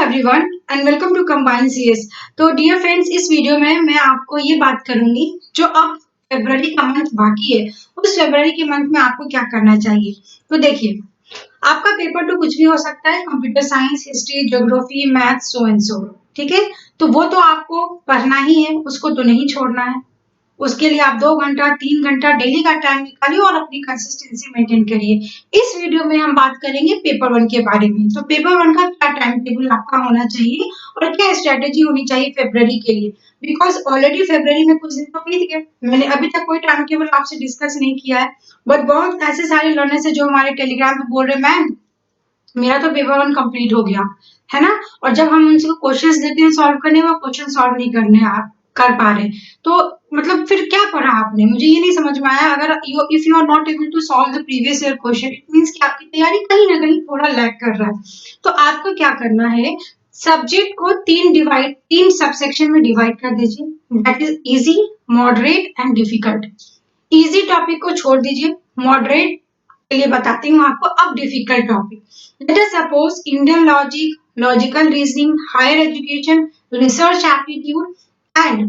Everyone and welcome to combine CS. तो dear friends, इस video में मैं आपको ये बात करूंगी जो अब फरवरी का मंथ बाकी है, उस फरवरी के मंथ में आपको क्या करना चाहिए। तो देखिए, आपका पेपर तो कुछ भी हो सकता है, computer science, history, geography, math, so and so. ठीक है, तो वो तो आपको पढ़ना ही है, उसको तो नहीं छोड़ना है। उसके लिए आप 2 घंटा 3 घंटा डेली का टाइम निकालिए और अपनी कंसिस्टेंसी मेंटेन करिए। इस वीडियो में हम बात करेंगे पेपर 1 के बारे में। तो पेपर 1 का क्या टाइम टेबल आपका होना चाहिए और क्या स्ट्रेटेजी होनी चाहिए फरवरी के लिए, बिकॉज ऑलरेडी फरवरी में कुछ दिन तो बीत गए। मैंने अभी तक कोई टाइम टेबल आपसे डिस्कस नहीं किया है, बट बहुत ऐसे सारे लर्नर्स है जो हमारे टेलीग्राम पे बोल रहे मैम मेरा तो पेपर 1 कंप्लीट हो गया है ना, और जब हम उनसे क्वेश्चंस देते हैं सॉल्व करने, वो क्वेश्चन सॉल्व नहीं कर पा रहे। तो मतलब फिर क्या पढ़ा आपने, मुझे ये नहीं समझ में आया। अगर if you are not able to solve the previous year question, it means कि आपकी तैयारी कहीं ना कहीं थोड़ा लैग कर रहा है। तो आपको क्या करना है, सब्जेक्ट को तीन सबसेक्शन में डिवाइड कर दीजिए, that is easy, moderate and difficult. Easy topic को छोड़ दीजिए, मॉडरेट के लिए बताती हूँ आपको। अब difficult topic, let us suppose Indian logic, logical reasoning, higher education, research aptitude and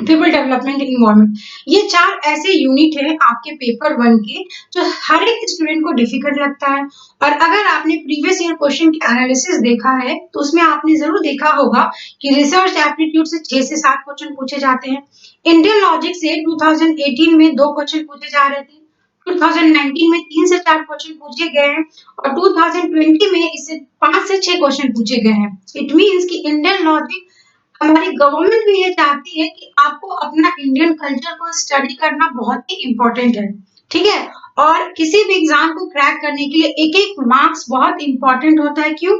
people development environment. ये 4 ऐसे यूनिट है आपके पेपर 1 के जो हर एक स्टूडेंट को डिफिकल्ट लगता है। और अगर आपने प्रीवियस ईयर क्वेश्चन के एनालिसिस देखा है तो उसमें आपने जरूर देखा होगा कि रिसर्च एप्टीट्यूड से 6 से 7 क्वेश्चन पूछे जाते हैं। इंडियन लॉजिक से 2018 में 2 क्वेश्चन पूछे जा रहे थे, 2019 में 3 से 4 क्वेश्चन पूछे गए हैं और 2020 में इससे 5 से 6 क्वेश्चन पूछे गए हैं। इट मींस कि इंडियन लॉजिक, हमारी गवर्नमेंट भी ये चाहती है कि आपको अपना इंडियन कल्चर को स्टडी करना बहुत ही इम्पोर्टेंट है। ठीक है, और किसी भी एग्जाम को क्रैक करने के लिए एक एक मार्क्स बहुत इंपॉर्टेंट होता है। क्यों?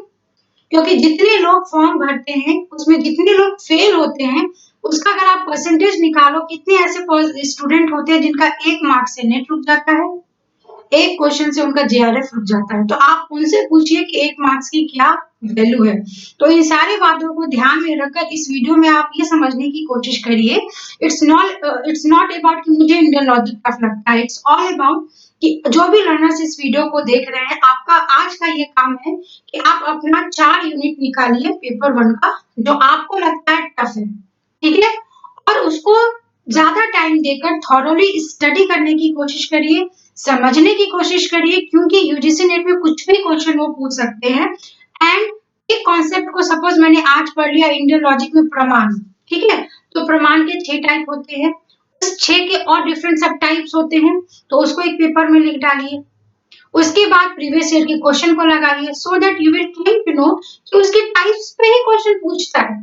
क्योंकि जितने लोग फॉर्म भरते हैं उसमें जितने लोग फेल होते हैं, उसका अगर आप परसेंटेज निकालो, कितने ऐसे स्टूडेंट होते हैं जिनका 1 मार्क्स से नेट रुक जाता है, 1 क्वेश्चन से उनका जेआरएफ रुक जाता है। तो आप उनसे पूछिए कि 1 मार्क्स की क्या वैल्यू है। तो इन सारी बातों को ध्यान में रखकर इस वीडियो में आप ये समझने की कोशिश करिए, इट्स नॉट अबाउट कि मुझे इंडियन लॉजिक टफ लगता है, इट्स ऑल अबाउट कि जो भी लर्नर्स इस वीडियो को देख रहे हैं, आपका आज का ये काम है कि आप अपना 4 यूनिट निकालिए पेपर 1 का जो आपको लगता है टफ है। ठीक है, और उसको ज्यादा टाइम देकर थॉरोली स्टडी करने की कोशिश करिए, समझने की कोशिश करिए, क्योंकि यूजीसी नेट में कुछ भी क्वेश्चन वो पूछ सकते हैं। एंड एक कॉन्सेप्ट को सपोज मैंने आज पढ़ लिया इंडियन लॉजिक में प्रमाण, ठीक है, तो प्रमाण के 6 टाइप होते हैं, उस 6 के और डिफरेंट सब टाइप्स होते हैं, तो उसको एक पेपर में लिख डालिए। उसके बाद प्रीवियस ईयर के क्वेश्चन को लगाइए, so that you will get to know कि उसके टाइप्स पे ही क्वेश्चन पूछता है।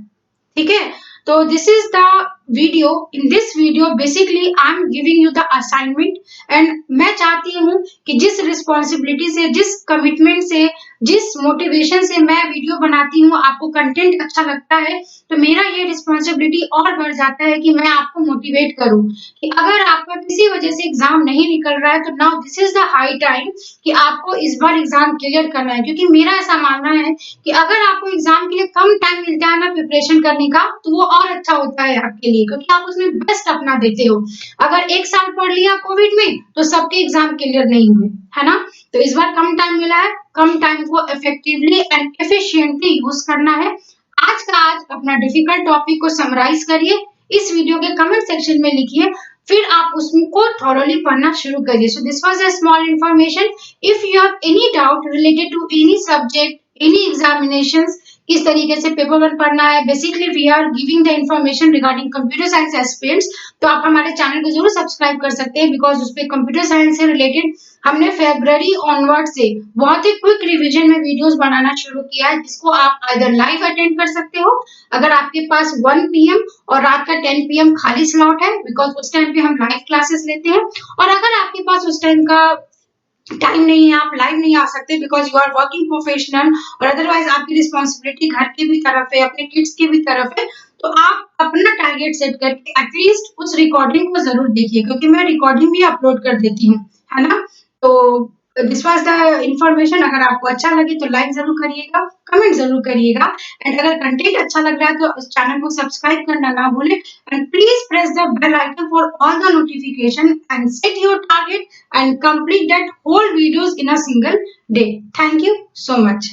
ठीक है, तो this is the video. In this video basically I am giving you the assignment, and मैं चाहती हूँ कि जिस रिस्पॉन्सिबिलिटी से, जिस कमिटमेंट से, जिस मोटिवेशन से मैं वीडियो बनाती हूँ, आपको कंटेंट अच्छा लगता है, तो मेरा ये रिस्पॉन्सिबिलिटी और बढ़ जाता है कि मैं आपको मोटिवेट करूँ कि अगर आपका किसी वजह से एग्जाम नहीं निकल रहा है तो now this is the high time कि आपको इस बार एग्जाम क्लियर करना है। क्योंकि मेरा ऐसा मानना है कि अगर आपको एग्जाम के लिए कम टाइम मिलता है ना प्रिपरेशन करने का, तो वो और अच्छा होता है आपके लिए, क्योंकि आप उसमें बेस्ट अपना देते हो। अगर 1 साल पढ़ लिया कोविड में तो सबके एग्जाम क्लियर नहीं हुए, है ना। तो इस बार कम टाइम मिला है, कम टाइम को इफेक्टिवली एंड एफिशिएंटली यूज करना है। आज का आज अपना डिफिकल्ट टॉपिक को समराइज करिए, इस वीडियो के कमेंट सेक्शन में लिखिए, फिर आप उसको थॉरोली पढ़ना शुरू करिए। So this was a small information. If you have any doubt related to any subject, any examinations, किस तरीके से पेपर 1 पढ़ना है, basically we are giving the information regarding computer science aspirants, तो आप हमारे चैनल को जरूर सब्सक्राइब कर सकते हैं, बिकॉज उस पे कंप्यूटर साइंस से रिलेटेड हमने फरवरी ऑनवर्ड से बहुत ही क्विक रिवीजन में वीडियोस बनाना शुरू किया है, जिसको आप आइदर लाइव अटेंड कर सकते हो अगर आपके पास 1 PM और रात का 10 PM खाली स्लॉट है, बिकॉज उस टाइम पे हम लाइव क्लासेस लेते हैं। और अगर आपके पास उस टाइम का टाइम नहीं है, आप लाइव नहीं आ सकते because you are working professional, और अदरवाइज आपकी रिस्पॉन्सिबिलिटी घर की भी तरफ है, अपने किड्स की भी तरफ है, तो आप अपना टारगेट सेट करके एटलीस्ट उस रिकॉर्डिंग को जरूर देखिए, क्योंकि मैं रिकॉर्डिंग भी अपलोड कर देती हूँ, है ना। तो दिस वाज द इंफॉर्मेशन। अगर आपको अच्छा लगे तो लाइक जरूर करिएगा, कमेंट जरूर करिएगा, एंड अगर कंटेंट अच्छा लग रहा है तो उस चैनल को सब्सक्राइब करना ना भूलें, and please press the bell icon for all the notification and set your target and complete that whole videos in a single day. Thank you so much.